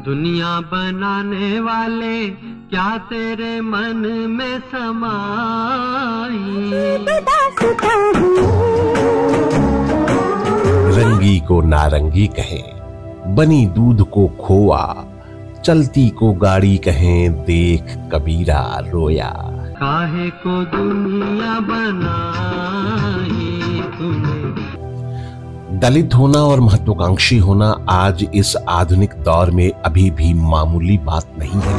दुनिया बनाने वाले क्या तेरे मन में समाई। रंगी को नारंगी कहें, बनी दूध को खोआ, चलती को गाड़ी कहें, देख कबीरा रोया। काहे को दुनिया बनाई तूने। दलित होना और महत्वाकांक्षी होना आज इस आधुनिक दौर में अभी भी मामूली बात नहीं है।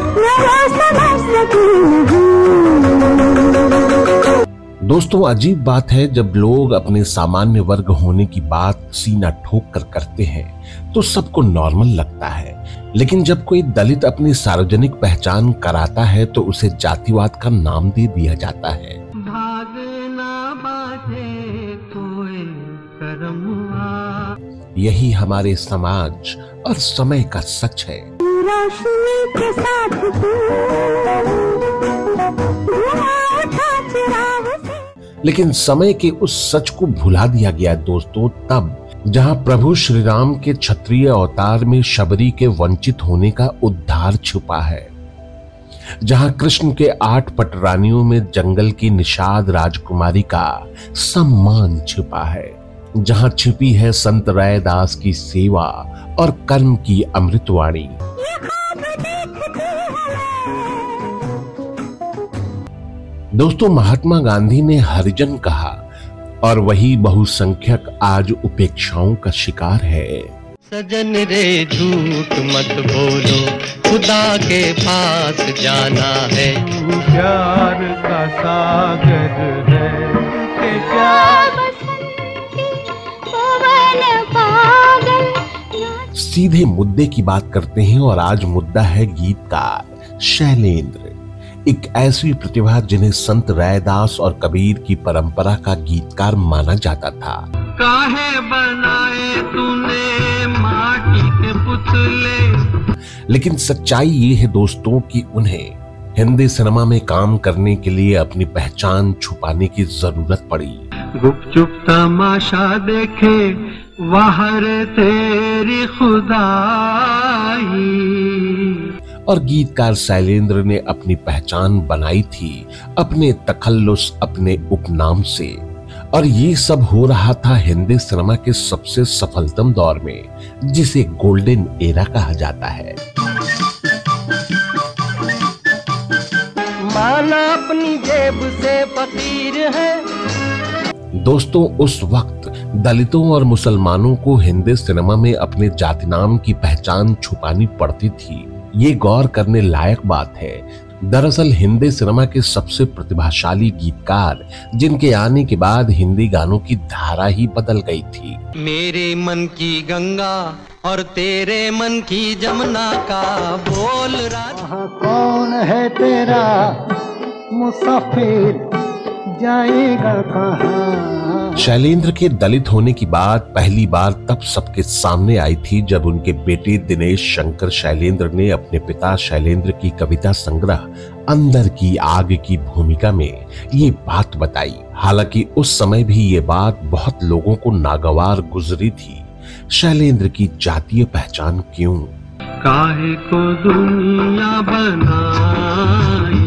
दोस्तों, अजीब बात है जब लोग अपने सामान्य वर्ग होने की बात सीना ठोक कर करते हैं तो सबको नॉर्मल लगता है, लेकिन जब कोई दलित अपनी सार्वजनिक पहचान कराता है तो उसे जातिवाद का नाम दे दिया जाता है। भागना बाटे कोई करम। यही हमारे समाज और समय का सच है। रोशनी के साथ लेकिन समय के उस सच को भुला दिया गया दोस्तों तब, जहां प्रभु श्री राम के क्षत्रिय अवतार में शबरी के वंचित होने का उद्धार छुपा है, जहां कृष्ण के 8 पटरानियों में जंगल की निषाद राजकुमारी का सम्मान छुपा है, जहां छिपी है संत रैदास की सेवा और कर्म की अमृतवाणी। दोस्तों, महात्मा गांधी ने हरिजन कहा और वही बहुसंख्यक आज उपेक्षाओं का शिकार है। सजन रे झूठ मत बोलो, खुदा के पास जाना है। प्यार का सागर है कि प्यार। सीधे मुद्दे की बात करते हैं और आज मुद्दा है गीतकार शैलेंद्र, एक ऐसी प्रतिभा जिन्हें संत रैदास और कबीर की परंपरा का गीतकार माना जाता था। काहे बनाए तूने माटी के पुतले। लेकिन सच्चाई ये है दोस्तों कि उन्हें हिंदी सिनेमा में काम करने के लिए अपनी पहचान छुपाने की जरूरत पड़ी। गुपचुप तमाशा देखे वहर तेरी खुदाई। और गीतकार शैलेंद्र ने अपनी पहचान बनाई थी अपने तखल्लुस, अपने उपनाम से, और ये सब हो रहा था हिंदी सिनेमा के सबसे सफलतम दौर में, जिसे गोल्डन एरा कहा जाता है। माना अपनी जेब से फकीर है। दोस्तों, उस वक्त दलितों और मुसलमानों को हिंदी सिनेमा में अपने जाति नाम की पहचान छुपानी पड़ती थी। ये गौर करने लायक बात है। दरअसल हिंदी सिनेमा के सबसे प्रतिभाशाली गीतकार, जिनके आने के बाद हिंदी गानों की धारा ही बदल गई थी। मेरे मन की गंगा और तेरे मन की जमुना का बोल रहा। कौन है तेरा मुसाफिर, जाएगा कहाँ। शैलेंद्र के दलित होने की बात पहली बार तब सबके सामने आई थी जब उनके बेटे दिनेश शंकर शैलेंद्र ने अपने पिता शैलेंद्र की कविता संग्रह अंदर की आग की भूमिका में ये बात बताई। हालांकि उस समय भी ये बात बहुत लोगों को नागवार गुजरी थी। शैलेंद्र की जातीय पहचान क्यों? काहे को दुनिया बनाई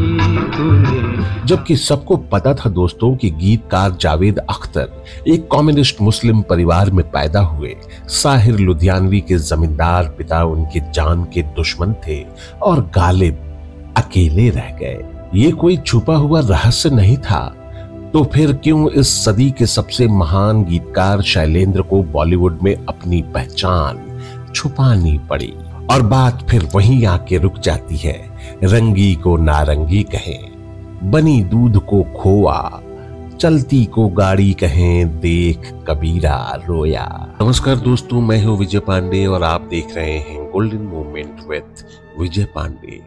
तूने। जबकि सबको पता था दोस्तों कि गीतकार जावेद अख्तर एक कम्युनिस्ट मुस्लिम परिवार में पैदा हुए। साहिर लुधियानवी के जमींदार पिता उनके जान के दुश्मन थे और गालिब अकेले रह गए। ये कोई छुपा हुआ रहस्य नहीं था। तो फिर क्यों इस सदी के सबसे महान गीतकार शैलेंद्र को बॉलीवुड में अपनी पहचान छुपानी पड़ी? और बात फिर वहीं आके रुक जाती है। रंगी को नारंगी कहें, बनी दूध को खोआ, चलती को गाड़ी कहें, देख कबीरा रोया। नमस्कार दोस्तों, मैं हूं विजय पांडे और आप देख रहे हैं golden moment with Vijay Pandey.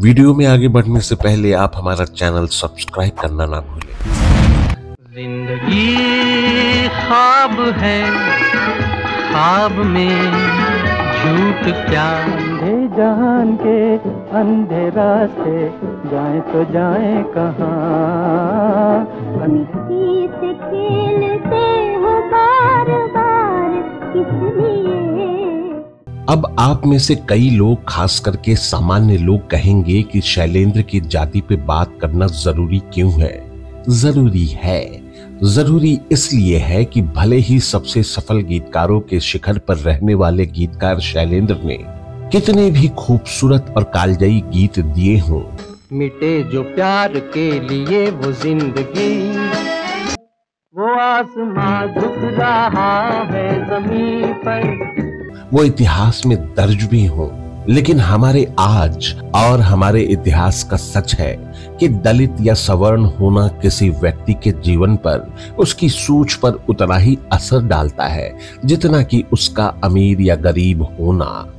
Video में आगे बढ़ने से पहले आप हमारा चैनल सब्सक्राइब करना ना भूलें। जिंदगी ख्वाब है, ख्वाब में झूठ क्या। जहान के अंधे रास्ते जाए तो जाए कहाँ। से खेलते हो बार बार, अब आप में से कई लोग, खास करके सामान्य लोग, कहेंगे कि शैलेंद्र की जाति पे बात करना जरूरी क्यों है? जरूरी है। जरूरी इसलिए है कि भले ही सबसे सफल गीतकारों के शिखर पर रहने वाले गीतकार शैलेंद्र ने कितने भी खूबसूरत और कालजयी गीत दिए हों, मिटे जो प्यार के लिए वो जिंदगी, वो आसमां झुक रहा है जमीन पर, वो इतिहास में दर्ज भी हो, लेकिन हमारे आज और हमारे इतिहास का सच है कि दलित या सवर्ण होना किसी व्यक्ति के जीवन पर, उसकी सोच पर उतना ही असर डालता है जितना कि उसका अमीर या गरीब होना।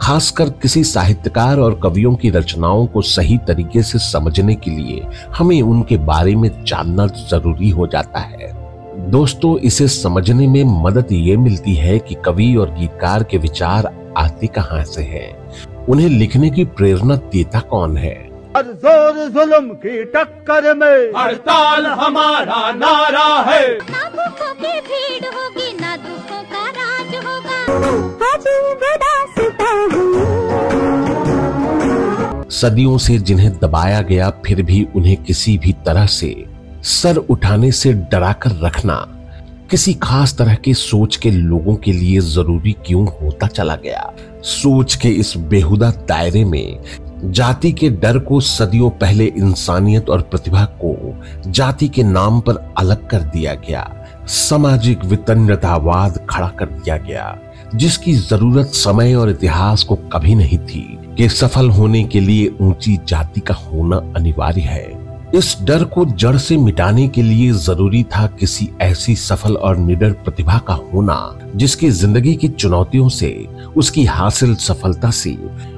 खासकर किसी साहित्यकार और कवियों की रचनाओं को सही तरीके से समझने के लिए हमें उनके बारे में जानना जरूरी हो जाता है। दोस्तों, इसे समझने में मदद ये मिलती है कि कवि और गीतकार के विचार आते कहां से हैं, उन्हें लिखने की प्रेरणा देता कौन है। हर जोर जुल्म की टक्कर में हड़ताल हमारा नारा है, ना भूखों की भीड़ होगी ना दुखों का राज होगा, सदियों से जिन्हें दबाया गया फिर भी उन्हें किसी भी तरह से सर उठाने से डराकर रखना किसी खास तरह के सोच के लोगों के लिए जरूरी क्यों होता चला गया। सोच के इस बेहुदा दायरे में जाति के डर को सदियों पहले इंसानियत और प्रतिभा को जाति के नाम पर अलग कर दिया गया, सामाजिक वितन्नतावाद खड़ा कर दिया गया, जिसकी जरूरत समय और इतिहास को कभी नहीं थी कि सफल होने के लिए ऊंची जाति का होना अनिवार्य है। इस डर को जड़ से मिटाने के लिए जरूरी था किसी ऐसी सफल और निडर प्रतिभा का होना जिसकी जिंदगी की चुनौतियों से, उसकी हासिल सफलता से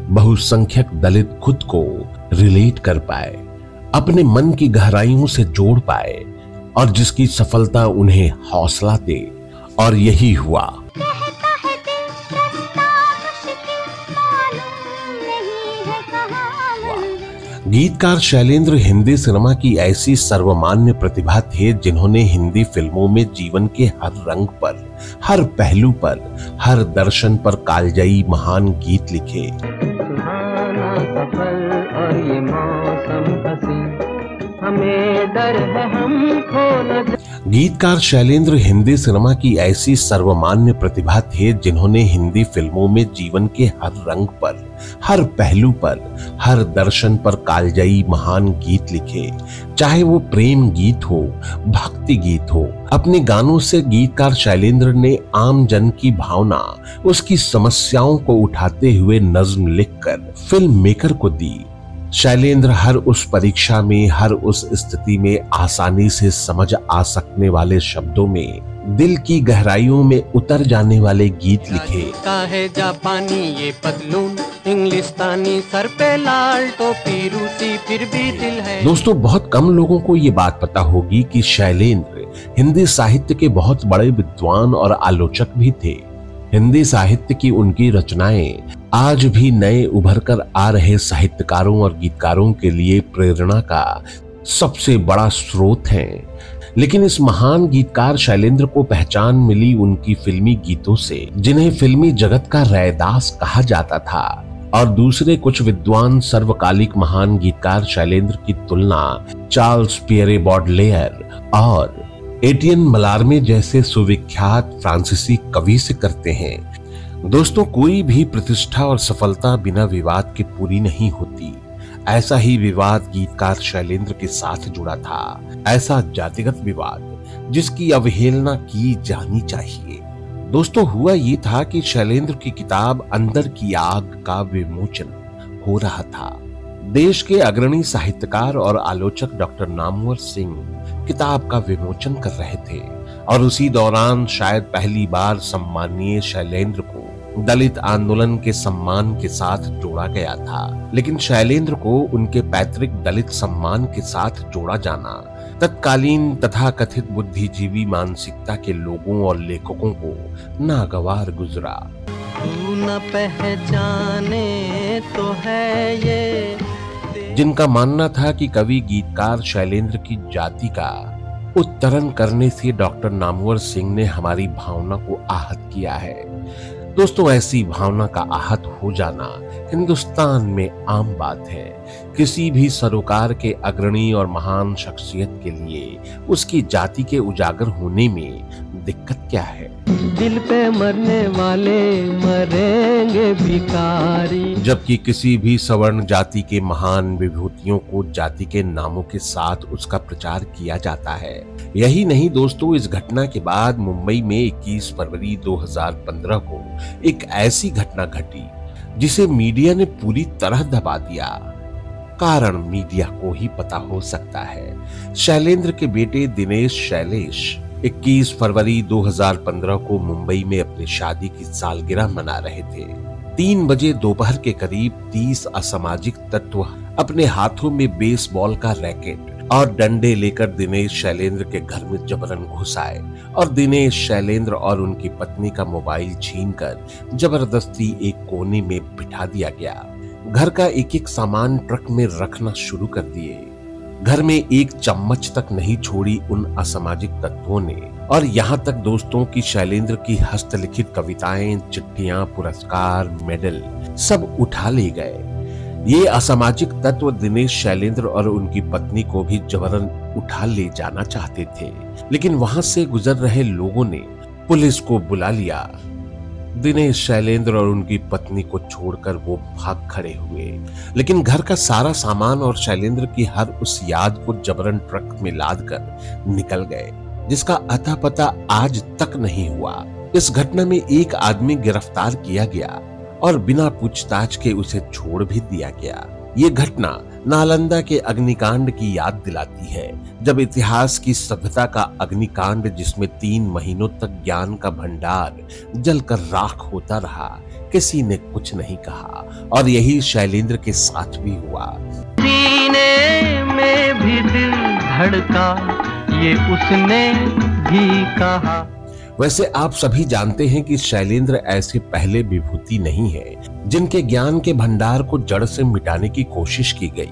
बहुसंख्यक दलित खुद को रिलेट कर पाए, अपने मन की गहराइयों से जोड़ पाए और जिसकी सफलता उन्हें हौसला दे। और यही हुआ। गीतकार शैलेंद्र हिंदी सिनेमा की ऐसी सर्वमान्य प्रतिभा थे जिन्होंने हिंदी फिल्मों में जीवन के हर रंग पर, हर पहलू पर, हर दर्शन पर कालजयी महान गीत लिखे। सुहाना सफर और ये मौसम हंसी, हमें डर है हमको न। गीतकार शैलेंद्र हिंदी सिनेमा की ऐसी सर्वमान्य प्रतिभा थे जिन्होंने हिंदी फिल्मों में जीवन के हर रंग पर, हर पहलू पर, हर दर्शन पर कालजयी महान गीत लिखे, चाहे वो प्रेम गीत हो, भक्ति गीत हो। अपने गानों से गीतकार शैलेंद्र ने आम जन की भावना, उसकी समस्याओं को उठाते हुए नज्म लिखकर फिल्म मेकर को दी। शैलेंद्र हर उस परीक्षा में, हर उस स्थिति में आसानी से समझ आ सकने वाले शब्दों में दिल की गहराइयों में उतर जाने वाले गीत लिखे। है जापानी ये पतलून, इंग्लिस्तानी, सर पे लाल टोपी, रूसी फिर भी दिल है। दोस्तों, बहुत कम लोगों को ये बात पता होगी कि शैलेंद्र हिंदी साहित्य के बहुत बड़े विद्वान और आलोचक भी थे। हिंदी साहित्य की उनकी रचनाएं आज भी नए उभर कर आ रहे साहित्यकारों और गीतकारों के लिए प्रेरणा का सबसे बड़ा स्रोत हैं। लेकिन इस महान गीतकार शैलेंद्र को पहचान मिली उनकी फिल्मी गीतों से, जिन्हें फिल्मी जगत का रैदास कहा जाता था। और दूसरे कुछ विद्वान सर्वकालिक महान गीतकार शैलेंद्र की तुलना चार्ल्स पियरे बॉडलेयर और एटियन मलारमे जैसे सुविख्यात फ्रांसीसी कवि से करते हैं। दोस्तों, कोई भी प्रतिष्ठा और सफलता बिना विवाद के पूरी नहीं होती। ऐसा ही विवाद गीतकार शैलेंद्र के साथ जुड़ा था, ऐसा जातिगत विवाद जिसकी अवहेलना की जानी चाहिए। दोस्तों, हुआ ये था कि शैलेंद्र की किताब अंदर की आग का विमोचन हो रहा था। देश के अग्रणी साहित्यकार और आलोचक डॉक्टर नामवर सिंह किताब का विमोचन कर रहे थे और उसी दौरान शायद पहली बार सम्मानीय शैलेंद्र को दलित आंदोलन के सम्मान के साथ जोड़ा गया था। लेकिन शैलेंद्र को उनके पैतृक दलित सम्मान के साथ जोड़ा जाना तत्कालीन तथाकथित बुद्धिजीवी मानसिकता के लोगों और लेखकों को नागवार गुजरा। तू न पहचाने तो है ये, जिनका मानना था कि कवि गीतकार शैलेंद्र की जाति का उत्तरण करने से डॉक्टर नामवर सिंह ने हमारी भावना को आहत किया है। दोस्तों, ऐसी भावना का आहत हो जाना हिंदुस्तान में आम बात है। किसी भी सरोकार के अग्रणी और महान शख्सियत के लिए उसकी जाति के उजागर होने में दिक्कत क्या है? दिल पे मरने वाले मरेंगे भिखारी। जबकि किसी भी सवर्ण जाति के महान विभूतियों को जाति के नामों के साथ उसका प्रचार किया जाता है। यही नहीं दोस्तों, इस घटना के बाद मुंबई में 21 फरवरी 2015 को एक ऐसी घटना घटी जिसे मीडिया ने पूरी तरह दबा दिया। कारण मीडिया को ही पता हो सकता है। शैलेंद्र के बेटे दिनेश शैलेश 21 फरवरी 2015 को मुंबई में अपनी शादी की सालगिरह मना रहे थे। 3 बजे दोपहर के करीब 30 असामाजिक तत्व अपने हाथों में बेसबॉल का रैकेट और डंडे लेकर दिनेश शैलेंद्र के घर में जबरन घुस आए और दिनेश शैलेंद्र और उनकी पत्नी का मोबाइल छीनकर जबरदस्ती एक कोने में बिठा दिया गया। घर का एक एक सामान ट्रक में रखना शुरू कर दिए। घर में एक चम्मच तक नहीं छोड़ी उन असामाजिक तत्वों ने। और यहाँ तक दोस्तों की शैलेंद्र की हस्तलिखित कविताएं, चिट्ठियां, पुरस्कार, मेडल सब उठा ले गए। ये असामाजिक तत्व दिनेश शैलेंद्र और उनकी पत्नी को भी जबरन उठा ले जाना चाहते थे, लेकिन वहां से गुजर रहे लोगों ने पुलिस को बुला लिया। दिनेश शैलेंद्र और उनकी पत्नी को छोड़कर वो भाग खड़े हुए, लेकिन घर का सारा सामान और शैलेंद्र की हर उस याद को जबरन ट्रक में लाद कर निकल गए, जिसका अता पता आज तक नहीं हुआ। इस घटना में एक आदमी गिरफ्तार किया गया और बिना पूछताछ के उसे छोड़ भी दिया गया। ये घटना नालंदा के अग्निकांड की याद दिलाती है, जब इतिहास की सभ्यता का अग्निकांड, जिसमें 3 महीनों तक ज्ञान का भंडार जलकर राख होता रहा, किसी ने कुछ नहीं कहा। और यही शैलेंद्र के साथ भी हुआ। सीने में भी दिल धड़का, ये उसने भी कहा। वैसे आप सभी जानते हैं कि शैलेंद्र ऐसे पहले विभूति नहीं है जिनके ज्ञान के भंडार को जड़ से मिटाने की कोशिश की गई,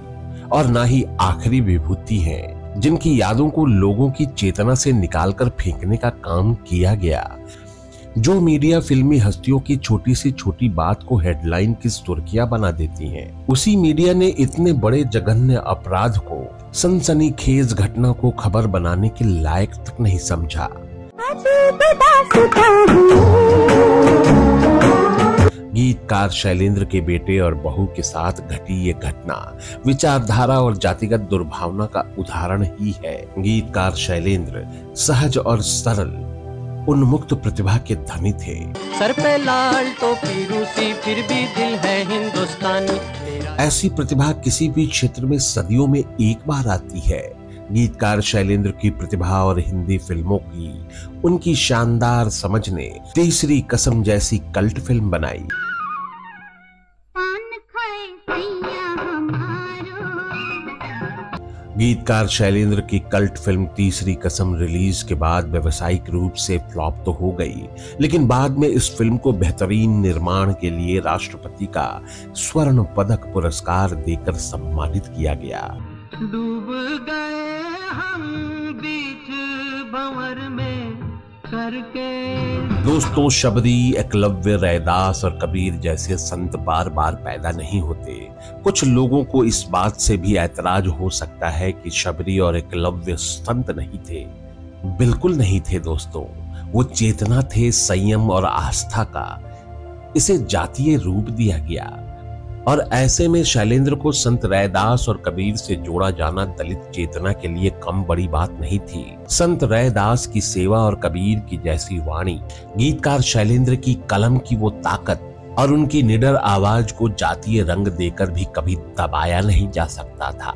और ना ही आखिरी विभूति हैं जिनकी यादों को लोगों की चेतना से निकालकर फेंकने का काम किया गया। जो मीडिया फिल्मी हस्तियों की छोटी से छोटी बात को हेडलाइन की सुर्खियां बना देती है, उसी मीडिया ने इतने बड़े जघन्य अपराध को, सनसनीखेज घटना को खबर बनाने के लायक तक नहीं समझा। गीतकार शैलेंद्र के बेटे और बहू के साथ घटी ये घटना विचारधारा और जातिगत दुर्भावना का उदाहरण ही है। गीतकार शैलेंद्र सहज और सरल, उन्मुक्त प्रतिभा के धनी थे। सर पे लाल टोपी रूसी, फिर भी दिल है हिंदुस्तानी। ऐसी प्रतिभा किसी भी क्षेत्र में सदियों में एक बार आती है। गीतकार शैलेंद्र की प्रतिभा और हिंदी फिल्मों की उनकी शानदार समझ ने तीसरी कसम जैसी कल्ट फिल्म बनाई। गीतकार शैलेंद्र की कल्ट फिल्म तीसरी कसम रिलीज के बाद व्यावसायिक रूप से फ्लॉप तो हो गई, लेकिन बाद में इस फिल्म को बेहतरीन निर्माण के लिए राष्ट्रपति का स्वर्ण पदक पुरस्कार देकर सम्मानित किया गया। डूब गए हम बीच भंवर में करके। दोस्तों, शबरी, एकलव्य, रैदास और कबीर जैसे संत बार बार पैदा नहीं होते। कुछ लोगों को इस बात से भी ऐतराज हो सकता है कि शबरी और एकलव्य संत नहीं थे। बिल्कुल नहीं थे दोस्तों, वो चेतना थे संयम और आस्था का। इसे जातीय रूप दिया गया, और ऐसे में शैलेंद्र को संत रैदास और कबीर से जोड़ा जाना दलित चेतना के लिए कम बड़ी बात नहीं थी। संत रैदास की सेवा और कबीर की जैसी वाणी, गीतकार शैलेंद्र की कलम की वो ताकत और उनकी निडर आवाज को जातीय रंग देकर भी कभी दबाया नहीं जा सकता था।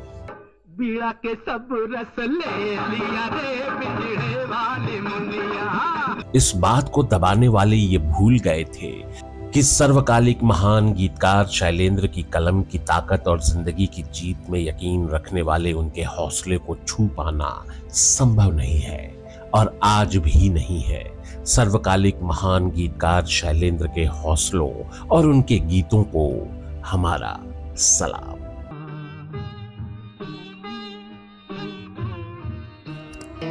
बीड़ा के सब रस ले लिया रे बिजड़े वाले मुनिया। इस बात को दबाने वाले ये भूल गए थे कि सर्वकालिक महान गीतकार शैलेंद्र की कलम की ताकत और जिंदगी की जीत में यकीन रखने वाले उनके हौसले को छू पाना संभव नहीं है, और आज भी नहीं है। सर्वकालिक महान गीतकार शैलेंद्र के हौसलों और उनके गीतों को हमारा सलाम।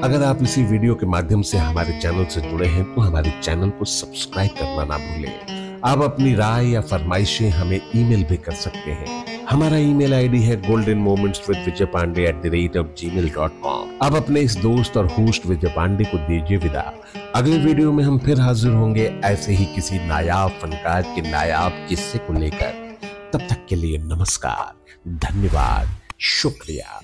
अगर आप इसी वीडियो के माध्यम से हमारे चैनल से जुड़े हैं तो हमारे चैनल को सब्सक्राइब करना ना भूलें। आप अपनी राय या फरमाइशें हमें ईमेल भी कर सकते हैं। हमारा ईमेल आईडी है goldenmomentswithvijaypandey@gmail.com। अब अपने इस दोस्त और होस्ट विजय पांडे को दीजिए विदा। अगले वीडियो में हम फिर हाजिर होंगे ऐसे ही किसी नायाब फनकार के नायाब किस्से को लेकर। तब तक के लिए नमस्कार, धन्यवाद, शुक्रिया।